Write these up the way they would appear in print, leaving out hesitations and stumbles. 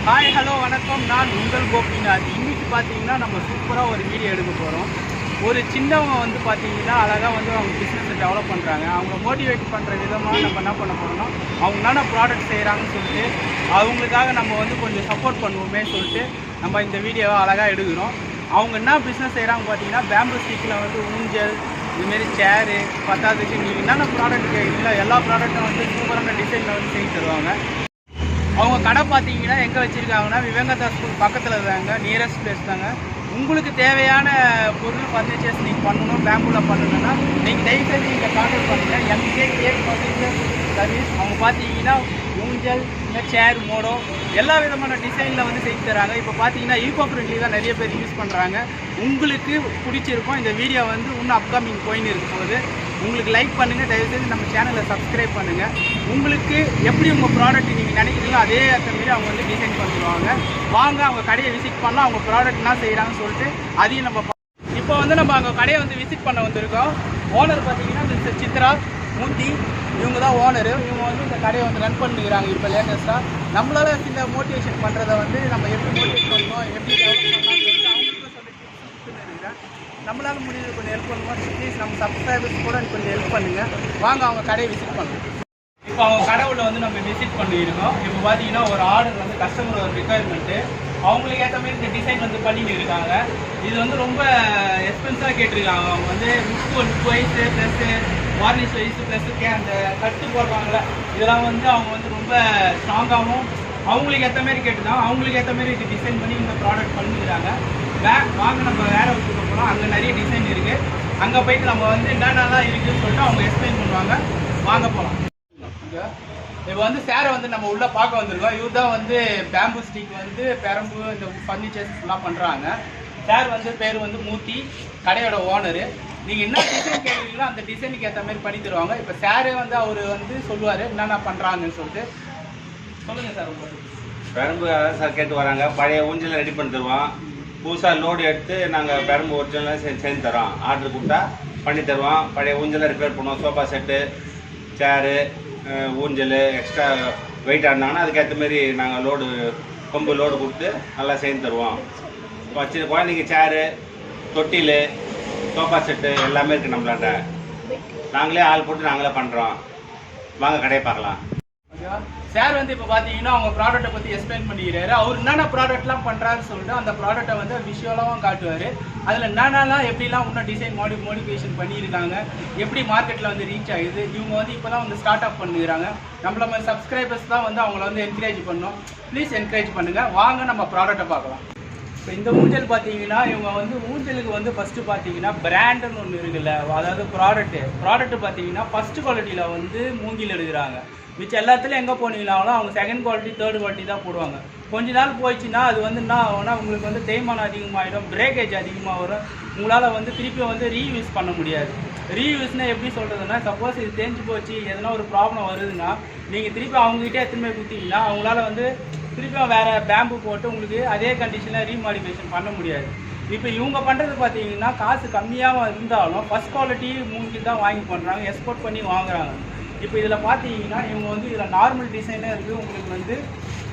Hi hello வணக்கம். நான் உங்கள் கோபிநாத். இன்றைக்கி பார்த்தீங்கன்னா நம்ம சூப்பராக ஒரு வீடியோ எடுக்க போகிறோம். ஒரு சின்னவங்க வந்து பார்த்தீங்கன்னா அழகாக வந்து அவங்க பிஸ்னஸை டெவலப் பண்ணுறாங்க. அவங்கள மோட்டிவேட் பண்ணுற விதமாக நம்ம என்ன பண்ண போகிறோம்னா, அவங்க என்னென்ன ப்ராடக்ட் செய்கிறாங்கன்னு சொல்லிட்டு அவங்களுக்காக நம்ம வந்து கொஞ்சம் சப்போர்ட் பண்ணுவோமே சொல்லிட்டு நம்ம இந்த வீடியோவை அழகாக எடுக்கிறோம். அவங்க என்ன பிஸ்னஸ் செய்கிறாங்க பார்த்தீங்கன்னா, பேம்பு ஸ்டிக்கில் வந்து ஊஞ்சல், இதுமாரி சேரு, பத்தாவதுக்கு நீங்கள் என்னென்ன ப்ராடக்ட் கேட்குறீங்களோ எல்லா ப்ராடக்ட்டும் வந்து சூப்பரான டிசைனில் வந்து செஞ்சு தருவாங்க. அவங்க கடை பார்த்தீங்கன்னா எங்கே வச்சுருக்காங்கன்னா, விவேகானந்தா ஸ்கூல் பக்கத்தில் இருக்காங்க, நியரஸ்ட் பிளேஸ் தாங்க. உங்களுக்கு தேவையான பொருள் ஃபர்னிச்சர்ஸ் நீங்கள் பண்ணணும், பேம்பூவில் பண்ணணுன்னா நீங்கள் தயவுசெய்து நீங்கள் கான்டாக்ட் பண்ணுங்கள். MK cake furniture service. அவங்க பார்த்தீங்கன்னா ஊஞ்சல், இல்லை சேர், மோடோ எல்லா விதமான டிசைனில் வந்து செஞ்சு தராங்க. இப்போ பார்த்தீங்கன்னா ஈகோ ஃப்ரெண்ட்லி தான் நிறைய பேர் யூஸ் பண்ணுறாங்க. உங்களுக்கு பிடிச்சிருக்கும். இந்த வீடியோ வந்து இன்னும் அப்கமிங் போயின்னு இருக்கும் போது உங்களுக்கு லைக் பண்ணுங்கள். தயவுசெய்து நம்ம சேனலை சப்ஸ்கிரைப் பண்ணுங்கள். உங்களுக்கு எப்படி உங்கள் ப்ராடக்ட் நீங்கள் நினைக்கிறீங்களோ அதே மாரி அவங்க வந்து டிசைன் பண்ணிடுவாங்க. வாங்க அவங்க கடையை விசிட் பண்ணலாம். அவங்க ப்ராடக்ட்லாம் செய்கிறாங்கன்னு சொல்லிட்டு அதையும் நம்ம இப்போ வந்து நம்ம அவங்க கடையை வந்து விசிட் பண்ண வந்திருக்கோம். ஓனர் பார்த்தீங்கன்னா மிஸ்டர் சித்ரா மூர்த்தி, இவங்க தான் ஓனரு. இவங்க வந்து இந்த கடையை வந்து ரன் பண்ணிக்கிறாங்க இப்போ லேட்டஸ்ட்டாக. நம்மளால் இந்த மோட்டிவேஷன் பண்ணுறதை வந்து நம்ம எப்படி மோட்டிவேட் பண்ணணும், எப்படி டெவலப் பண்ணலாம்னு சொல்லிட்டு அவங்களுக்கும் சொல்லி இருக்கிறேன். நம்மளால் முடிஞ்சது கொஞ்சம் ஹெல்ப் பண்ணுவோம். ப்ளீஸ் நம்ம சப்ஸ்கிரைபர்ஸ் கூட கொஞ்சம் ஹெல்ப் பண்ணுங்கள். வாங்க அவங்க கடையை விசிட் பண்ணுவோம். இப்போ அவங்க கடவுளை வந்து நம்ம விசிட் பண்ணியிருக்கோம். இப்போ பார்த்தீங்கன்னா ஒரு ஆர்டர் வந்து கஸ்டமர் ஒரு ரிக்குவயர்மெண்ட்டு அவங்களுக்கு ஏற்ற மாதிரி இந்த டிசைன் வந்து பண்ணிட்டு இருக்காங்க. இது வந்து ரொம்ப எக்ஸ்பென்ஸாக கேட்டிருக்காங்க. அவங்க வந்து look wise plus varnish wise plus அந்த கட்டு போடுறாங்களே இதெல்லாம் வந்து அவங்க வந்து ரொம்ப ஸ்ட்ராங்காகவும் அவங்களுக்கு ஏற்ற மாதிரி கேட்டுருக்காங்க. அவங்களுக்கு ஏற்ற மாதிரி இது டிசைன் பண்ணி இந்த ப்ராடக்ட் பண்ணிக்கிறாங்க. வாங்க நம்ம வேறு வச்சுக்க போகிறோம். அங்கே நிறைய டிசைன் இருக்குது. அங்கே போயிட்டு நம்ம வந்து என்னென்னலாம் இருக்குதுன்னு சொல்லிட்டு அவங்க எக்ஸ்பிளைன் பண்ணுவாங்க. வாங்க போகலாம். இப்போ வந்து சேரை வந்து நம்ம உள்ளே பார்க்க வந்திருக்கோம். இவர் தான் வந்து பேம்பு ஸ்டிக் வந்து பெரம்பு இந்த ஃபர்னிச்சர்ஸ் எல்லாம் பண்ணுறாங்க. சேர் வந்து பேர் வந்து மூர்த்தி, கடையோட ஓனரு. நீங்கள் என்ன டிசைன் கேட்குறீங்களோ அந்த டிசைனுக்கு ஏற்ற மாதிரி பண்ணி தருவாங்க. இப்போ சேரே வந்து அவர் வந்து சொல்லுவார் என்னென்ன பண்ணுறாங்கன்னு சொல்லிட்டு. சொல்லுங்கள் சார். உங்களுக்கு பெரம்பு அதான் சார் கேட்டு வராங்க. பழைய ஊஞ்சல் ரெடி பண்ணி தருவோம். புதுசாக லோடு எடுத்து நாங்கள் பெரம்பு ஒரிஜினலாக செஞ்சு தரோம். ஆர்டர் கொடுத்தா பண்ணி தருவோம். பழைய ஊஞ்சலை ரிப்பேர் பண்ணுவோம். சோஃபா செட்டு, சேரு, ஊஞ்சல் எக்ஸ்ட்ரா வெயிட்டாக இருந்தாங்கன்னா அதுக்கேற்ற மாரி நாங்கள் லோடு கொம்பு லோடு கொடுத்து நல்லா செஞ்சு தருவோம். வச்சு குழந்தைங்க சேரு, தொட்டில், சோஃபா செட்டு எல்லாமே இருக்குது நம்மளாண்ட. நாங்களே ஆள் போட்டு நாங்களே பண்ணுறோம். வாங்க கடையை பார்க்கலாம். சார் வந்து இப்போ பார்த்தீங்கன்னா அவங்க ப்ராடக்ட்டை பற்றி எக்ஸ்பிளைன் பண்ணிக்கிறாரு. அவர் என்னென்ன ப்ராடக்ட்லாம் பண்ணுறாருன்னு சொல்லிட்டு அந்த ப்ராடக்ட்டை வந்து விஷுவலாகவும் காட்டுவார். அதில் என்னென்னலாம் எப்படிலாம் இன்னும் டிசைன் மோடிஃபிகேஷன் பண்ணியிருக்காங்க, எப்படி மார்க்கெட்டில் வந்து ரீச் ஆகுது. இவங்க வந்து இப்போ தான் வந்து ஸ்டார்ட் அப் பண்ணிக்கிறாங்க. நம்மள மாதிரி சப்ஸ்கிரைபர்ஸ் தான் வந்து அவங்கள வந்து என்கரேஜ் பண்ணோம். ப்ளீஸ் என்கரேஜ் பண்ணுங்கள். வாங்க நம்ம ப்ராடக்ட்டை பார்க்கலாம். இப்போ இந்த ஊஞ்சல் பார்த்தீங்கன்னா இவங்க வந்து ஊஞ்சலுக்கு வந்து ஃபஸ்ட்டு பார்த்தீங்கன்னா பிராண்டுன்னு ஒன்று இருக்குல்ல, அதாவது ப்ராடக்ட்டு பார்த்தீங்கன்னா ஃபஸ்ட்டு குவாலிட்டியில் வந்து மூங்கில் எடுக்கிறாங்க. மிச்சம் எல்லாத்துலேயும் எங்கே போனீங்கனாலும் அவங்க செகண்ட் குவாலிட்டி தேர்ட் குவாலிட்டி தான் போடுவாங்க. கொஞ்ச நாள் போயிடுச்சுன்னா அது வந்து என்ன ஆகும்னா உங்களுக்கு வந்து தேய்மானம் அதிகமாகிடும், பிரேக்கேஜ் அதிகமாக வரும். உங்களால் வந்து திருப்பி வந்து ரீயூஸ் பண்ண முடியாது. ரீயூஸ்னால் எப்படி சொல்கிறதுனா, சப்போஸ் இது தேஞ்சு போச்சு எதனா ஒரு ப்ராப்ளம் வருதுன்னா நீங்கள் திருப்பி அவங்ககிட்டே எத்தனை கொடுத்தீங்கன்னா அவங்களால வந்து திருப்பியும் வேறு பேம்பு போட்டு உங்களுக்கு அதே கண்டிஷனில் ரீமாடிஃபிகேஷன் பண்ண முடியாது. இப்போ இவங்க பண்ணுறது பார்த்தீங்கன்னா காசு கம்மியாக இருந்தாலும் ஃபஸ்ட் குவாலிட்டி மூங்கில் தான் வாங்கி பண்ணுறாங்க, எக்ஸ்போர்ட் பண்ணி வாங்குறாங்க. இப்போ இதில் பார்த்தீங்கன்னா இவங்க வந்து இதில் நார்மல் டிசைனாக இருக்குது. உங்களுக்கு வந்து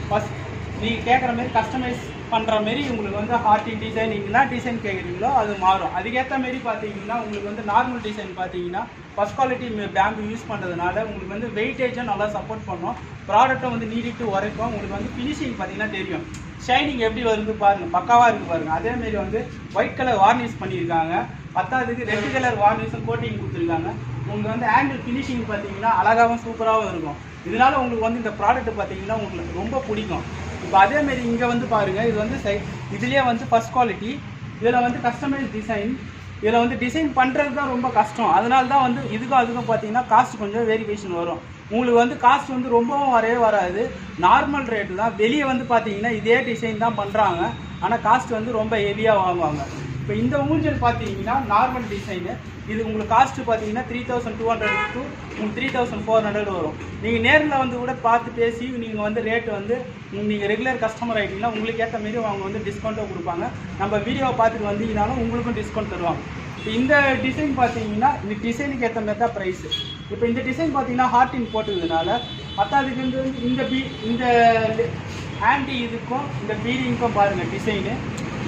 ஃபஸ்ட் நீங்கள் கேட்குற மாரி கஸ்டமைஸ் பண்ணுற மாரி உங்களுக்கு வந்து ஹார்டின் டிசைன் நீங்கள் என்ன டிசைன் கேட்குறீங்களோ அது மாறும். அதுக்கேற்ற மாரி பார்த்தீங்கன்னா உங்களுக்கு வந்து நார்மல் டிசைன் பார்த்தீங்கன்னா ஃபஸ்ட் குவாலிட்டி பேம்பு யூஸ் பண்ணுறதுனால உங்களுக்கு வந்து வெயிட்டேஜும் நல்லா சப்போர்ட் பண்ணும். ப்ராடக்ட்டை வந்து நீடிட்டு உரைக்கும். உங்களுக்கு வந்து ஃபினிஷிங் பார்த்தீங்கன்னா தெரியும். ஷைனிங் எப்படி வருது பாருங்கள், பக்காவாக இருக்குது பாருங்கள். அதேமாரி வந்து ஒயிட் கலர் வார்னிஷ் பண்ணியிருக்காங்க. பத்தாவதுக்கு ரெட் கலர் வார்னிஷும் கோட்டிங் கொடுத்துருக்காங்க. உங்களுக்கு வந்து ஆங்கிள் ஃபினிஷிங் பார்த்தீங்கன்னா அழகாகவும் சூப்பராகவும் இருக்கும். இதனால் உங்களுக்கு வந்து இந்த ப்ராடக்ட் பார்த்தீங்கன்னா உங்களுக்கு ரொம்ப பிடிக்கும். இப்போ அதேமாரி இங்கே வந்து பாருங்கள், இது வந்து இதுலேயே வந்து ஃபஸ்ட் குவாலிட்டி. இதில் வந்து கஸ்டமைஸ் டிசைன். இதில் வந்து டிசைன் பண்ணுறது தான் ரொம்ப கஷ்டம். அதனால தான் வந்து இதுக்கும் அதுக்கும் பார்த்தீங்கன்னா காஸ்ட் கொஞ்சம் வேரியேஷன் வரும். உங்களுக்கு வந்து காஸ்ட் வந்து ரொம்பவும் வரவே வராது, நார்மல் ரேட்டு தான். வெளியே வந்து பார்த்தீங்கன்னா இதே டிசைன் தான் பண்ணுறாங்க, ஆனால் காஸ்ட் வந்து ரொம்ப ஹெவியாக வாங்குவாங்க. இப்போ இந்த ஊஞ்சல் பார்த்தீங்கன்னா நார்மல் டிசைனு. இது உங்களுக்கு காஸ்ட்டு பார்த்தீங்கன்னா 3200 to உங்களுக்கு 3400 வரும். நீங்கள் நேரில் வந்து கூட பார்த்து பேசி நீங்கள் வந்து ரேட்டு வந்து நீங்கள் ரெகுலர் கஸ்டமர் ஆகிட்டீங்கன்னா உங்களுக்கு ஏற்ற மாரி அவங்க வந்து டிஸ்கவுண்ட்டும் கொடுப்பாங்க. நம்ம வீடியோவை பார்த்துட்டு வந்தீங்கனாலும் உங்களுக்கும் டிஸ்கவுண்ட் தருவாங்க. இப்போ இந்த டிசைன் பார்த்தீங்கன்னா இந்த டிசைனுக்கு ஏற்ற மாதிரி தான் ப்ரைஸு. இப்போ இந்த டிசைன் பார்த்தீங்கன்னா ஹார்டின் போட்டுக்கிறதுனால பத்தாவதுக்கு வந்து இந்த ஹேண்டு இதுக்கும் இந்த பீடிங்க்கும் பாருங்கள் டிசைனு.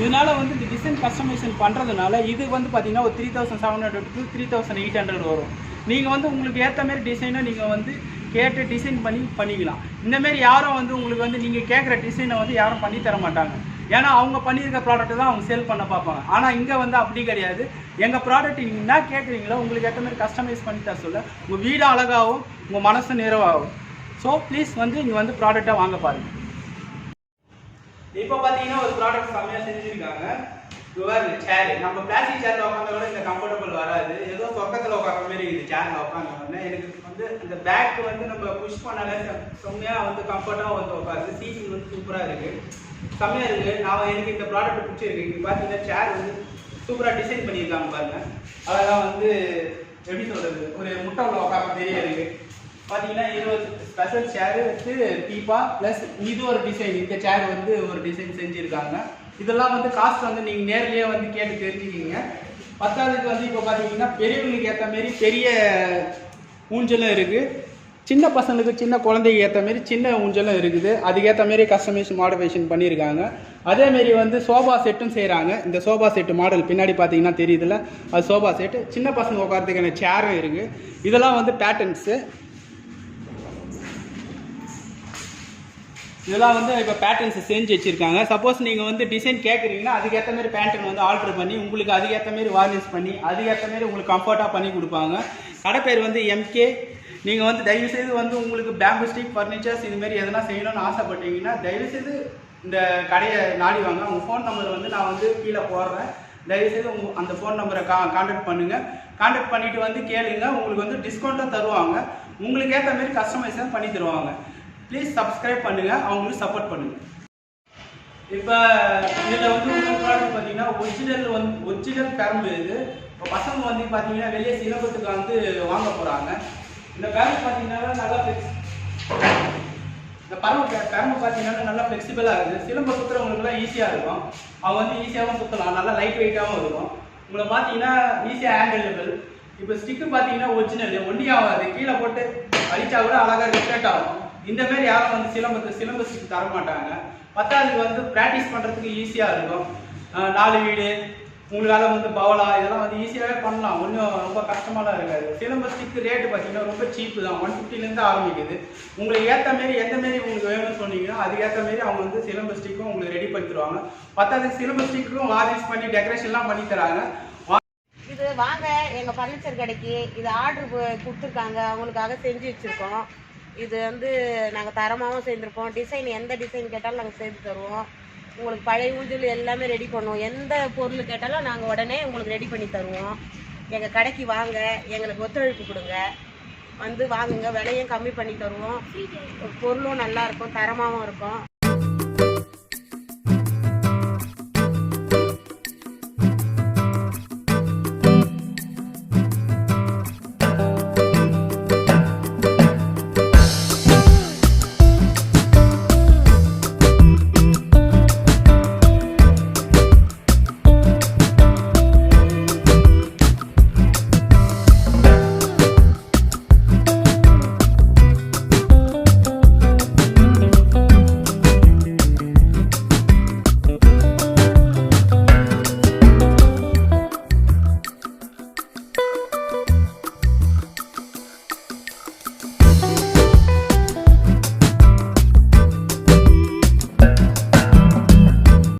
இதனால வந்து இந்த டிசைன் கஸ்டமைசேஷன் பண்ணுறதுனால இது வந்து பார்த்தீங்கன்னா ஒரு 3700 to 3800 வரும். நீங்கள் வந்து உங்களுக்கு ஏற்ற மாதிரி டிசைனை நீங்கள் வந்து கேட்டு டிசைன் பண்ணிக்கலாம். இந்தமாரி யாரும் வந்து உங்களுக்கு வந்து நீங்கள் கேட்குற டிசைனை வந்து யாரும் பண்ணி தர மாட்டாங்க. ஏன்னா அவங்க பண்ணியிருக்க ப்ராடக்ட்டு தான் அவங்க சேல் பண்ண பார்ப்பாங்க. ஆனால் இங்கே வந்து அப்படி கிடையாது. எங்கள் ப்ராடக்ட் நீங்கள் என்ன கேட்குறீங்களோ உங்களுக்கு ஏற்ற மாதிரி கஸ்டமைஸ் பண்ணி தர சொல்ல உங்கள் வீடு அழகாகவும் உங்கள் மனசு நிறைவாகும். ஸோ ப்ளீஸ் வந்து இங்கே வந்து ப்ராடக்டாக வாங்க பாருங்கள். இப்போ பார்த்தீங்கன்னா ஒரு ப்ராடக்ட் செம்மையாக செஞ்சுருக்காங்க. சேரு நம்ம பிளாஸ்டிக் சேரில் உட்காந்தா கூட இந்த கம்ஃபர்டபுள் வராது. ஏதோ சொர்க்கத்தில் உட்கார மாதிரி இருக்குது சேரில் உட்காந்தோடனே. எனக்கு வந்து இந்த பேக் வந்து நம்ம புஷ் பண்ணாலே செம்மையாக வந்து கம்ஃபர்ட்டாக வந்து உட்காருது. சீட்டிங் வந்து சூப்பராக இருக்குது, செம்மையாக இருக்குது. எனக்கு இந்த ப்ராடக்ட் பிடிச்சிருக்கு. இங்கே பார்த்தீங்கன்னா சேர் வந்து சூப்பராக டிசைன் பண்ணியிருக்காங்க பாருங்கள். அதெல்லாம் வந்து எப்படி சொல்கிறது, ஒரு முட்டை உள்ள உட்கார மாதிரியே இருக்குது. பார்த்தீங்கன்னா இது ஒரு ஸ்பெஷல் சேரு வச்சு டீப்பா ப்ளஸ் இது ஒரு டிசைன். இந்த சேர் வந்து ஒரு டிசைன் செஞ்சுருக்காங்க. இதெல்லாம் வந்து காஸ்ட் வந்து நீங்கள் நேர்லேயே வந்து கேட்டு தெரிஞ்சுக்கிங்க. பத்தாவதுக்கு வந்து இப்போ பார்த்தீங்கன்னா பெரியவங்களுக்கு ஏற்ற மாரி பெரிய ஊஞ்சலும் இருக்குது, சின்ன பசங்களுக்கு சின்ன குழந்தைக்கு ஏற்ற மாரி சின்ன ஊஞ்சலும் இருக்குது. அதுக்கேற்ற மாரி கஸ்டமைஸ் மாடிஃபிகேஷன் பண்ணியிருக்காங்க. அதேமாரி வந்து சோபா செட்டும் செய்கிறாங்க. இந்த சோபா செட்டு மாடல் பின்னாடி பார்த்தீங்கன்னா தெரியுதுல்ல, அது சோபா செட்டு. சின்ன பசங்க உட்காரத்துக்கான சேரும் இருக்குது. இதெல்லாம் வந்து பேட்டர்ன்ஸு. இதெல்லாம் வந்து இப்போ பேட்டர்ன்ஸ் செஞ்சு வச்சுருக்காங்க. சப்போஸ் நீங்கள் வந்து டிசைன் கேட்குறீங்கன்னா அதுக்கேற்ற மாதிரி பேட்டர்ன் வந்து ஆல்ட்ரு பண்ணி உங்களுக்கு அதுக்கேற்ற மாதிரி வார்னிஷ் பண்ணி அதுக்கேற்ற மாதிரி உங்களுக்கு கம்ஃபர்ட்டாக பண்ணி கொடுப்பாங்க. கடை பேர் வந்து எம்கே. நீங்கள் வந்து தயவுசெய்து வந்து உங்களுக்கு பேம்பு ஸ்டிக் ஃபர்னிச்சர்ஸ் இதுமாரி எதனா செய்யணும்னு ஆசைப்பட்டீங்கன்னா தயவுசெய்து இந்த கடையை நாடி வாங்க. உங்கள் ஃபோன் நம்பர் வந்து நான் வந்து கீழே போடுறேன். தயவுசெய்து அந்த ஃபோன் நம்பரை கான்டாக்ட் பண்ணுங்கள். கான்டாக்ட் பண்ணிவிட்டு வந்து கேளுங்க. உங்களுக்கு வந்து டிஸ்கவுண்ட்டாக தருவாங்க. உங்களுக்கு ஏற்ற மாதிரி கஸ்டமைஸாக பண்ணி தருவாங்க. ப்ளீஸ் சப்ஸ்கிரைப் பண்ணுங்கள், அவங்களுக்கு சப்போர்ட் பண்ணுங்கள். இப்போ இதில் வந்து இன்னொரு ப்ராடக்ட் பார்த்தீங்கன்னா ஒரிஜினல் பெரம்பு. இது இப்போ பசங்க வந்து பார்த்தீங்கன்னா வெளியே சிலம்பத்துக்கு வந்து வாங்க போகிறாங்க. இந்த பெரம்பு பார்த்தீங்கன்னா நல்லா இந்த பெரம்பு பார்த்தீங்கன்னா நல்லா ஃப்ளெக்சிபிளாக இருக்குது. சிலம்ப சுற்றுறவங்களுக்குலாம் ஈஸியாக இருக்கும். அவங்க வந்து ஈஸியாகவும் சுற்றலாம், நல்லா லைட் வெயிட்டாகவும் இருக்கும். உங்களை பார்த்தீங்கன்னா ஈஸியாக ஹேண்டிலபிள். இப்போ ஸ்டிக்கு பார்த்தீங்கன்னா ஒரிஜினல் ஒன்லி ஆகாது, கீழே போட்டு அடித்தா கூட அழகாக ரிஃப்ளெக்ட் ஆகும். இந்தமாரி யாரும் வந்து சிலம்ப ஸ்டிக் தர மாட்டாங்க. பத்தாவதுக்கு வந்து ப்ராக்டிஸ் பண்ணுறதுக்கு ஈஸியாக இருக்கும். 4 வீடு உங்களால் வந்து பவலா இதெல்லாம் வந்து ஈஸியாகவே பண்ணலாம். ஒன்றும் ரொம்ப கஷ்டமாலாம் இருக்காது. சிலம்ப ஸ்டிக்கு ரேட்டு பார்த்தீங்கன்னா ரொம்ப சீப்பு தான், 150லேருந்து ஆரம்பிக்குது. உங்களுக்கு ஏற்ற மாரி எந்தமாரி உங்களுக்கு வேணும்னு சொன்னீங்கன்னா அதுக்கேற்ற மாரி அவங்க வந்து சிலம்ப ஸ்டிக்கும் உங்களுக்கு ரெடி பண்ணி தருவாங்க. பத்தாவதுக்கு சிலம்ப ஸ்டிக்கும் வார்னிஷ் பண்ணி டெக்கரேஷன்லாம் பண்ணி தராங்க. இது வாங்க எங்கள் ஃபர்னிச்சர் கடைக்கு. இது ஆர்டர் கொடுத்துருக்காங்க, அவங்களுக்காக செஞ்சு வச்சுருக்கோம். இது வந்து நாங்கள் தரமாகவும் செய்திருப்போம். டிசைன் எந்த டிசைன் கேட்டாலும் நாங்கள் செய்து தருவோம். உங்களுக்கு பழைய ஊஞ்சல் எல்லாமே ரெடி பண்ணுவோம். எந்த பொருள் கேட்டாலும் நாங்கள் உடனே உங்களுக்கு ரெடி பண்ணி தருவோம். எங்கள் கடைக்கு வாங்க, எங்களுக்கு ஒத்துழைப்பு கொடுங்க. வந்து வாங்குங்க, விலையும் கம்மி பண்ணி தருவோம். பொருளும் நல்லாயிருக்கும், தரமாகவும் இருக்கும்.